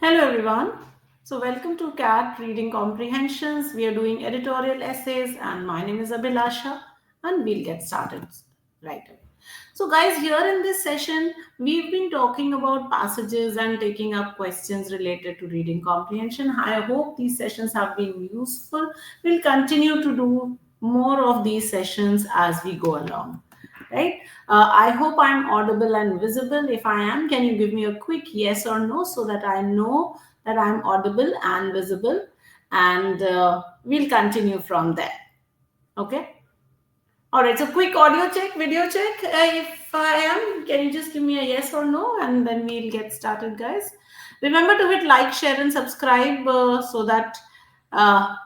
Hello everyone. So welcome to CAT Reading Comprehensions. We are doing editorial essays and my name is Abhilasha and we'll get started right away. So guys, here in this session, we've been talking about passages and taking up questions related to reading comprehension. I hope these sessions have been useful. We'll continue to do more of these sessions as we go along. Right? I hope I'm audible and visible. If I am, can you give me a quick yes or no so that I know that I'm audible and visible? And we'll continue from there. Okay. All right. So quick audio check, video check. If I am, can you just give me a yes or no, and then we'll get started, guys. Remember to hit like, share, and subscribe so that uh,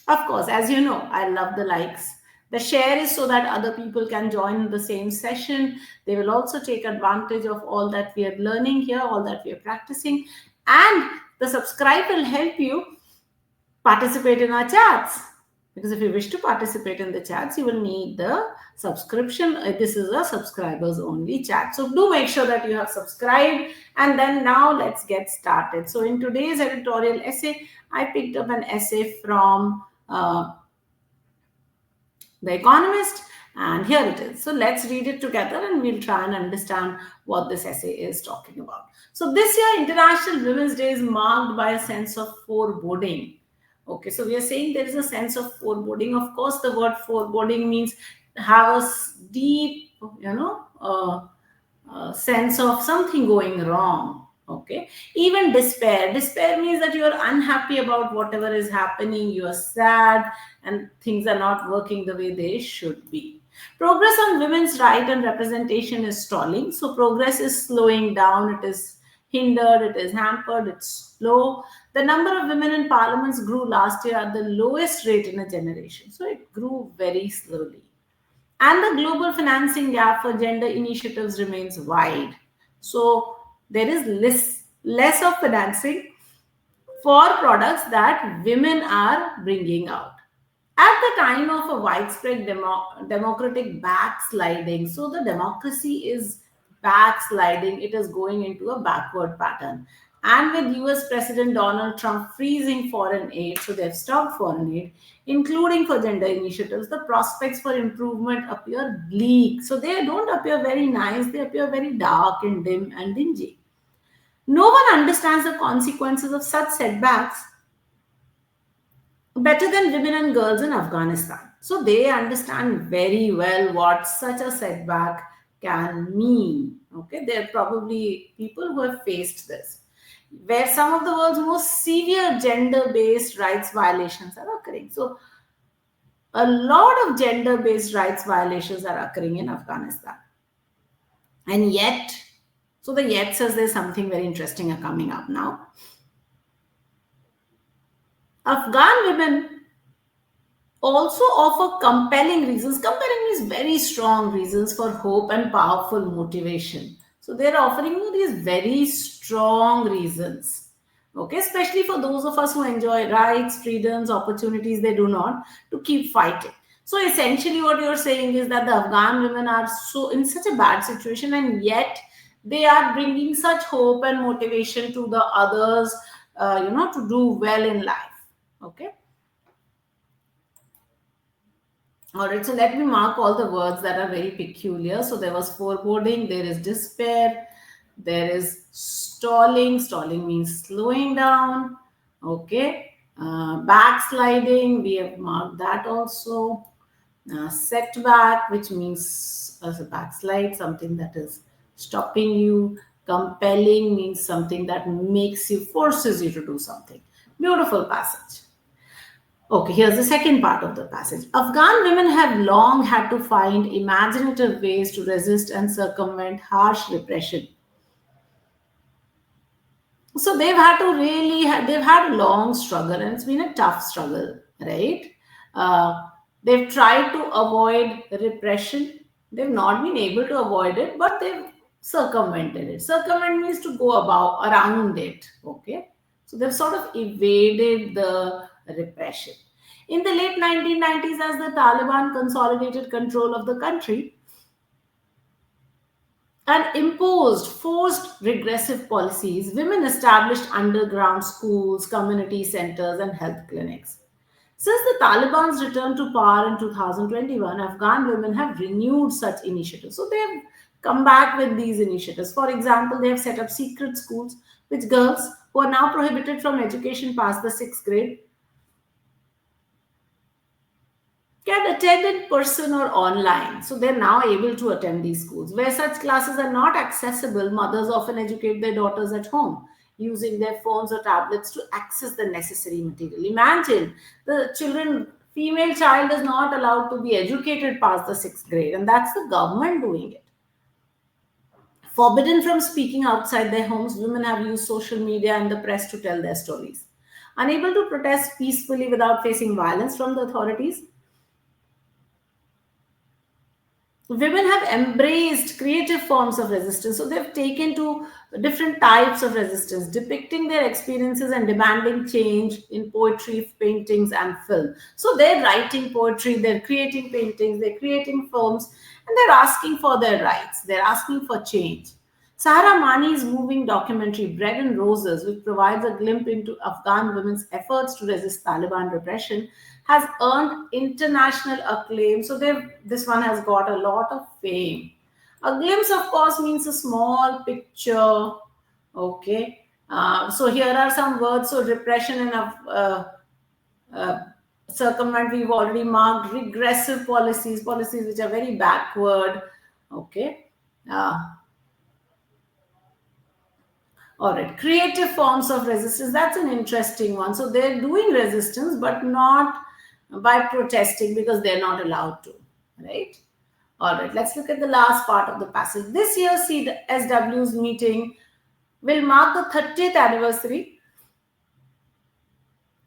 of course, as you know, I love the likes. The share is so that other people can join the same session. They will also take advantage of all that we are learning here, all that we are practicing. And the subscribe will help you participate in our chats. Because if you wish to participate in the chats, you will need the subscription. This is a subscribers only chat. So do make sure that you have subscribed. And then now let's get started. So in today's editorial essay, I picked up an essay from The Economist, and here it is. So let's read it together and we'll try and understand what this essay is talking about. So this year, International Women's Day is marked by a sense of foreboding. Okay, so we are saying there is a sense of foreboding. Of course, the word foreboding means have a deep, sense of something going wrong. Okay, even despair means that you are unhappy about whatever is happening, you are sad and things are not working the way they should be. Progress on women's right and representation is stalling. So progress is slowing down, it is hindered, it is hampered, it's slow. The number of women in parliaments grew last year at the lowest rate in a generation, so it grew very slowly. And the global financing gap for gender initiatives remains wide. So there is less of financing for products that women are bringing out. At the time of a widespread democratic backsliding, so the democracy is backsliding, it is going into a backward pattern. And with US President Donald Trump freezing foreign aid, so they've stopped foreign aid, including for gender initiatives, the prospects for improvement appear bleak. So they don't appear very nice, they appear very dark and dim and dingy. No one understands the consequences of such setbacks better than women and girls in Afghanistan. So they understand very well what such a setback can mean. Okay, there are probably people who have faced this, where some of the world's most severe gender-based rights violations are occurring. So a lot of gender-based rights violations are occurring in Afghanistan. And yet, so the yet says there's something very interesting coming up now. Afghan women also offer compelling reasons. Compelling means very strong reasons for hope and powerful motivation. So they're offering you these very strong reasons. Okay, especially for those of us who enjoy rights, freedoms, opportunities they do not, to keep fighting. So essentially what you're saying is that the Afghan women are so in such a bad situation, and yet they are bringing such hope and motivation to the others, to do well in life. Okay. All right, so let me mark all the words that are very peculiar. So there was foreboding, there is despair, there is stalling. Stalling means slowing down. Okay. Backsliding, we have marked that also. Setback, which means as a backslide, something that is stopping you. Compelling means something that makes you, forces you to do something. Beautiful passage. Okay, here's the second part of the passage. Afghan women have long had to find imaginative ways to resist and circumvent harsh repression. So they've had to they've had a long struggle, and it's been a tough struggle, right? They've tried to avoid repression. They've not been able to avoid it, but they've circumvented it. Circumvent means to go around it, okay? So they've sort of evaded the repression. In the late 1990s, as the Taliban consolidated control of the country, and imposed forced regressive policies, women established underground schools, community centers, and health clinics. Since the Taliban's return to power in 2021, Afghan women have renewed such initiatives. So they have come back with these initiatives. For example, they have set up secret schools which girls who are now prohibited from education past the sixth grade can attend in person or online. So they're now able to attend these schools. Where such classes are not accessible, mothers often educate their daughters at home using their phones or tablets to access the necessary material. Imagine the children, female child is not allowed to be educated past the sixth grade, and that's the government doing it. Forbidden from speaking outside their homes, women have used social media and the press to tell their stories. Unable to protest peacefully without facing violence from the authorities, women have embraced creative forms of resistance. So they've taken to different types of resistance, depicting their experiences and demanding change in poetry, paintings, and film. So they're writing poetry, they're creating paintings, they're creating films, and they're asking for their rights, they're asking for change. Sahara Mani's moving documentary Bread and Roses, which provides a glimpse into Afghan women's efforts to resist Taliban repression, has earned international acclaim. So this one has got a lot of fame. A glimpse, of course, means a small picture. Okay. So here are some words. So repression and uh, circumvent, we've already marked. Regressive policies, policies which are very backward. Okay. All right, creative forms of resistance. That's an interesting one. So they're doing resistance, but not by protesting because they're not allowed to, right? All right, let's look at the last part of the passage. This year's CSW's meeting will mark the 30th anniversary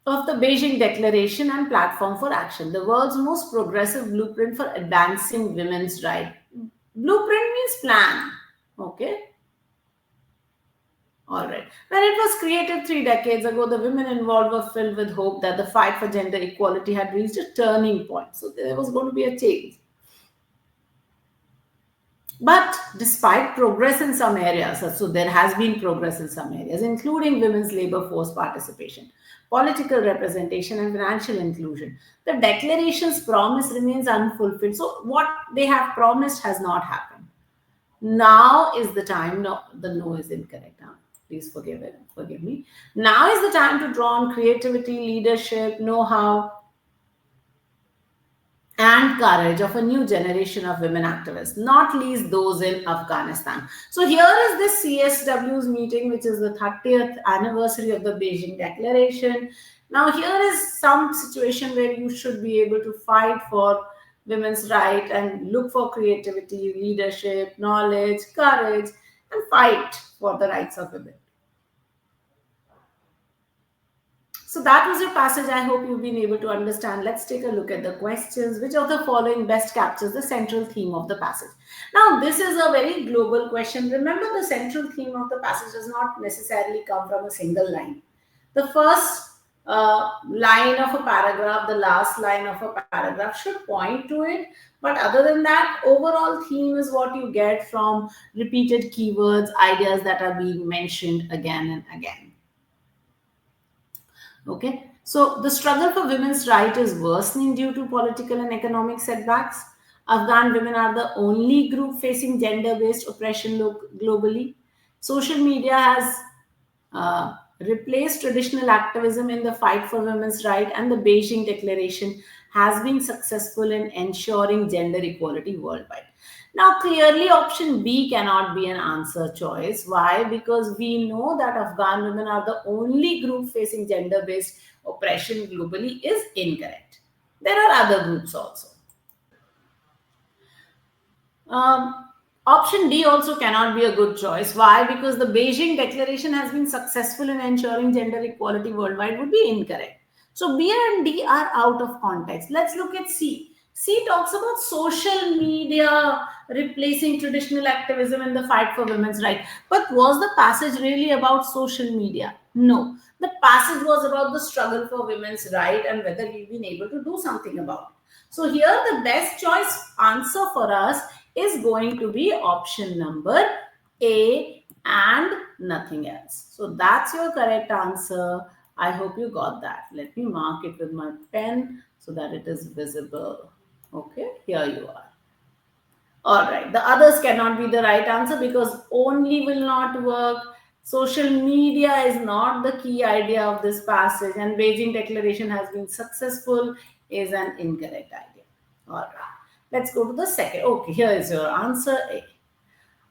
of the Beijing Declaration and Platform for Action, the world's most progressive blueprint for advancing women's rights. Blueprint means plan, okay? All right. When it was created 3 decades ago, the women involved were filled with hope that the fight for gender equality had reached a turning point. So there was going to be a change. But despite progress in some areas, so there has been progress in some areas, including women's labor force participation, political representation, and financial inclusion, the declaration's promise remains unfulfilled. So what they have promised has not happened. Now is the time. No, the no is incorrect. Huh? Please forgive me. Now is the time to draw on creativity, leadership, know-how, and courage of a new generation of women activists, not least those in Afghanistan. So here is this CSW's meeting, which is the 30th anniversary of the Beijing Declaration. Now here is some situation where you should be able to fight for women's right and look for creativity, leadership, knowledge, courage, and fight for the rights of women. So that was your passage. I hope you've been able to understand. Let's take a look at the questions. Which of the following best captures the central theme of the passage? Now, this is a very global question. Remember, the central theme of the passage does not necessarily come from a single line. The first line of a paragraph, the last line of a paragraph should point to it. But other than that, overall theme is what you get from repeated keywords, ideas that are being mentioned again and again. Okay, so the struggle for women's rights is worsening due to political and economic setbacks. Afghan women are the only group facing gender-based oppression globally. Social media has replaced traditional activism in the fight for women's rights, and the Beijing Declaration has been successful in ensuring gender equality worldwide. Now, clearly, option B cannot be an answer choice. Why? Because we know that Afghan women are the only group facing gender-based oppression globally is incorrect. There are other groups also. Option D also cannot be a good choice. Why? Because the Beijing Declaration has been successful in ensuring gender equality worldwide would be incorrect. So B and D are out of context. Let's look at C. C talks about social media replacing traditional activism in the fight for women's rights. But was the passage really about social media? No. The passage was about the struggle for women's rights and whether we've been able to do something about it. So here the best choice answer for us is going to be option number A and nothing else. So that's your correct answer. I hope you got that. Let me mark it with my pen so that it is visible. Okay, here you are. All right, the others cannot be the right answer because only will not work. Social media is not the key idea of this passage, and Beijing Declaration has been successful is an incorrect idea. All right, let's go to the second. Okay, here is your answer A.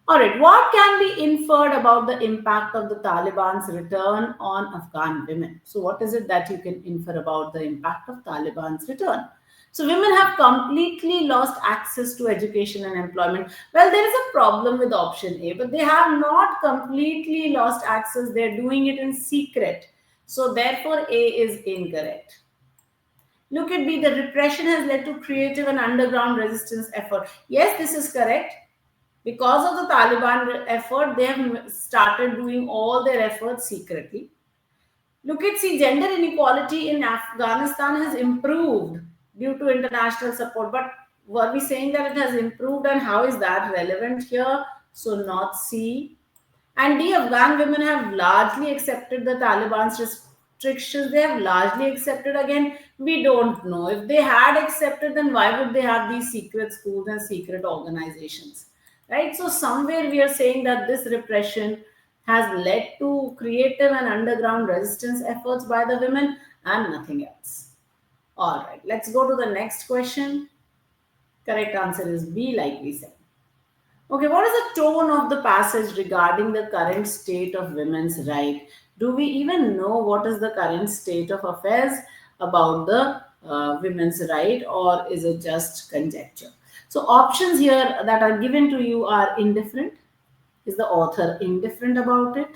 All right, what can be inferred about the impact of the Taliban's return on Afghan women? So, what is it that you can infer about the impact of Taliban's return? So, women have completely lost access to education and employment. Well, there is a problem with option A, but they have not completely lost access. They're doing it in secret. So, therefore, A is incorrect. Look at B, the repression has led to creative and underground resistance effort. Yes, this is correct. Because of the Taliban effort, they have started doing all their efforts secretly. Look at see, gender inequality in Afghanistan has improved due to international support. But were we saying that it has improved, and how is that relevant here? So not C. And the Afghan women have largely accepted the Taliban's restrictions. They have largely accepted. Again, we don't know. If they had accepted, then why would they have these secret schools and secret organizations? Right? So somewhere we are saying that this repression has led to creative and underground resistance efforts by the women and nothing else. All right, let's go to the next question. Correct answer is B, like we said. Okay, what is the tone of the passage regarding the current state of women's right? Do we even know what is the current state of affairs about the women's right, or is it just conjecture? So options here that are given to you are indifferent. Is the author indifferent about it?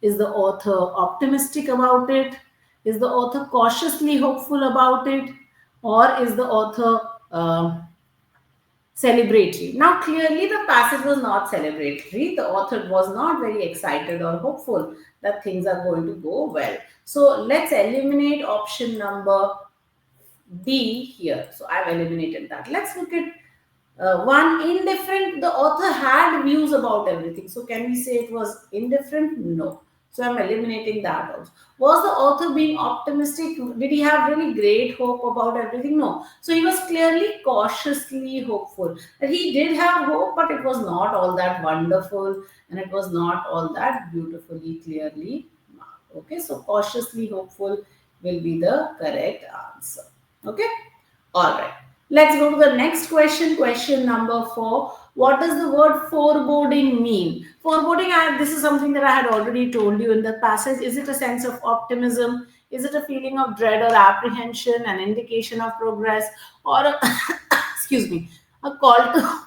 Is the author optimistic about it? Is the author cautiously hopeful about it? Or is the author celebratory? Now, clearly, the passage was not celebratory. The author was not very excited or hopeful that things are going to go well. So, let's eliminate option number D here. So, I've eliminated that. Let's look at one, indifferent. The author had views about everything. So, can we say it was indifferent? No. So, I'm eliminating that also. Was the author being optimistic? Did he have really great hope about everything? No. So, he was clearly cautiously hopeful. That he did have hope, but it was not all that wonderful and it was not all that beautifully, clearly marked. Okay, so cautiously hopeful will be the correct answer. Okay, all right. Let's go to the next question. Question number 4. What does the word foreboding mean? Foreboding, this is something that I had already told you in the passage. Is it a sense of optimism? Is it a feeling of dread or apprehension, an indication of progress, or a excuse me, a call to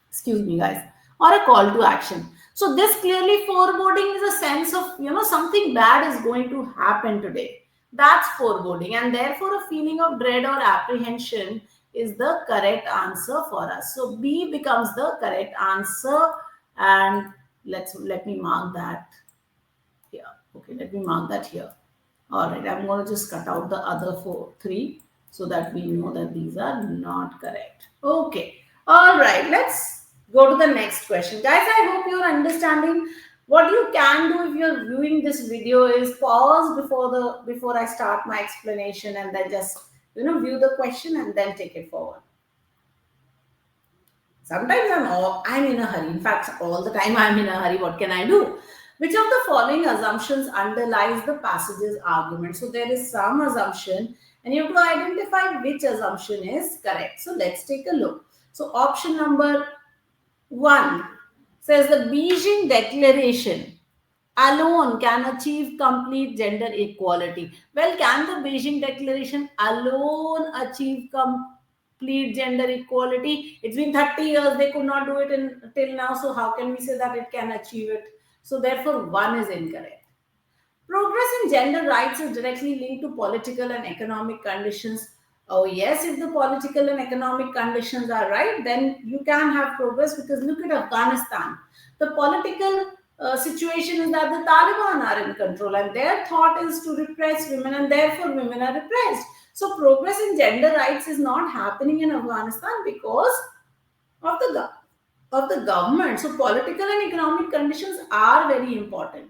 excuse me, guys, or a call to action? So this clearly foreboding is a sense of something bad is going to happen today. That's foreboding, and therefore a feeling of dread or apprehension is the correct answer for us. So B becomes the correct answer, and let me mark that here. Okay, let me mark that here. All right, I'm going to just cut out the other three so that we know that these are not correct. Okay, all right, let's go to the next question. Guys, I hope you're understanding. What you can do if you're viewing this video is pause before I start my explanation, and then just view the question and then take it forward. Sometimes I'm in a hurry. In fact, all the time I'm in a hurry. What can I do? Which of the following assumptions underlies the passage's argument? So there is some assumption, and you have to identify which assumption is correct. So let's take a look. So option number 1 says the Beijing Declaration alone can achieve complete gender equality. Well, can the Beijing Declaration alone achieve complete gender equality? It's been 30 years, they could not do it till now, so how can we say that it can achieve it? So therefore, 1 is incorrect. Progress in gender rights is directly linked to political and economic conditions. Oh yes, if the political and economic conditions are right, then you can have progress, because look at Afghanistan. The political situation is that the Taliban are in control and their thought is to repress women, and therefore women are repressed. So progress in gender rights is not happening in Afghanistan because of the government. So political and economic conditions are very important.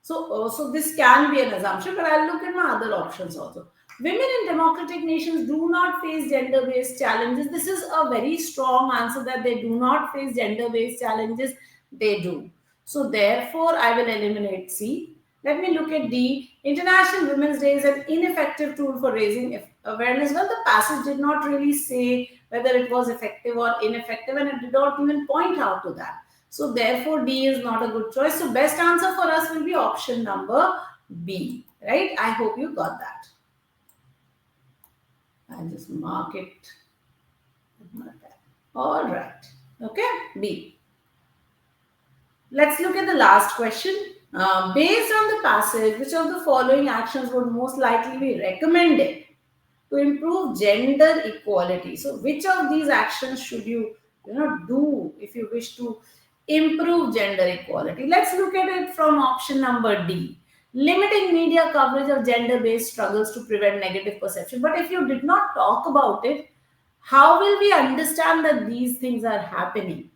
So this can be an assumption, but I'll look at my other options also. Women in democratic nations do not face gender-based challenges. This is a very strong answer that they do not face gender-based challenges. They do. So therefore, I will eliminate C. Let me look at D. International Women's Day is an ineffective tool for raising awareness. Well, the passage did not really say whether it was effective or ineffective, and it did not even point out to that. So therefore, D is not a good choice. So best answer for us will be option number B, right? I hope you got that. I'll just mark it. All right. Okay, B. Let's look at the last question. Based on the passage, which of the following actions would most likely be recommended to improve gender equality? So which of these actions should you do if you wish to improve gender equality? Let's look at it from option number D. Limiting media coverage of gender-based struggles to prevent negative perception. But if you did not talk about it, how will we understand that these things are happening?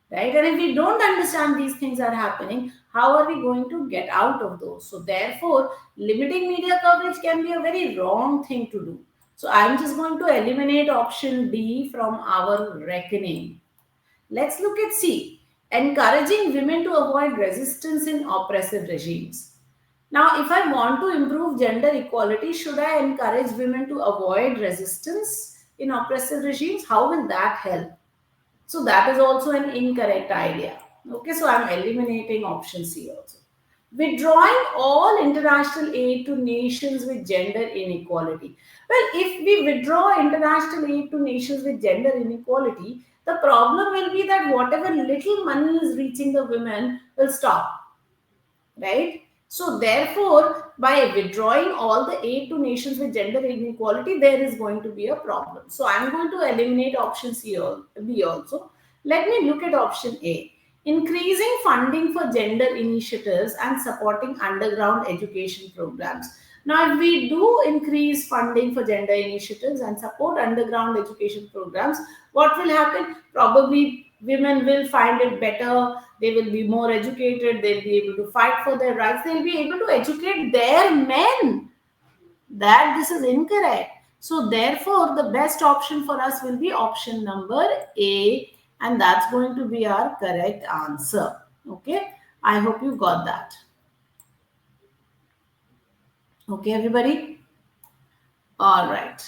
Right? And if we don't understand these things are happening, how are we going to get out of those? So therefore, limiting media coverage can be a very wrong thing to do. So I'm just going to eliminate option D from our reckoning. Let's look at C. Encouraging women to avoid resistance in oppressive regimes. Now, if I want to improve gender equality, should I encourage women to avoid resistance in oppressive regimes? How will that help? So that is also an incorrect idea. Okay, so I'm eliminating option C also. Withdrawing all international aid to nations with gender inequality. Well, if we withdraw international aid to nations with gender inequality, the problem will be that whatever little money is reaching the women will stop, right? So therefore, by withdrawing all the aid to nations with gender inequality, there is going to be a problem. So I'm going to eliminate option C or B also. Let me look at option A. Increasing funding for gender initiatives and supporting underground education programs. Now, if we do increase funding for gender initiatives and support underground education programs, what will happen? Probably women will find it better, they will be more educated, they'll be able to fight for their rights, they'll be able to educate their men. That this is incorrect. So therefore, the best option for us will be option number A, and that's going to be our correct answer. Okay, I hope you got that. Okay, everybody? All right.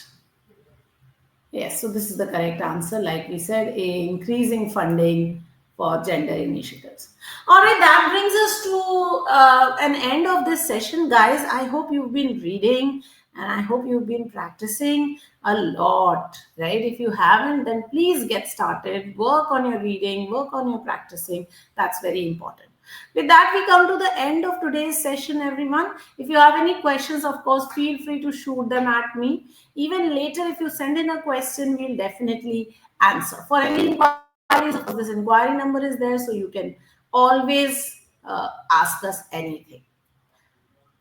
Yes, so this is the correct answer. Like we said, increasing funding for gender initiatives. All right, that brings us to an end of this session, guys. I hope you've been reading and I hope you've been practicing a lot, right? If you haven't, then please get started. Work on your reading, work on your practicing. That's very important. With that, we come to the end of today's session, everyone. If you have any questions, of course, feel free to shoot them at me. Even later, if you send in a question, we'll definitely answer. For any inquiries, of course, this inquiry number is there, so you can always ask us anything.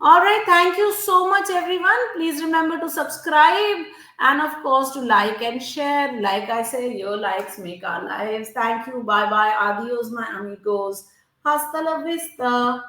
All right, thank you so much, everyone. Please remember to subscribe and, of course, to like and share. Like I say, your likes make our lives. Thank you. Bye-bye. Adios, my amigos. Hasta la vista.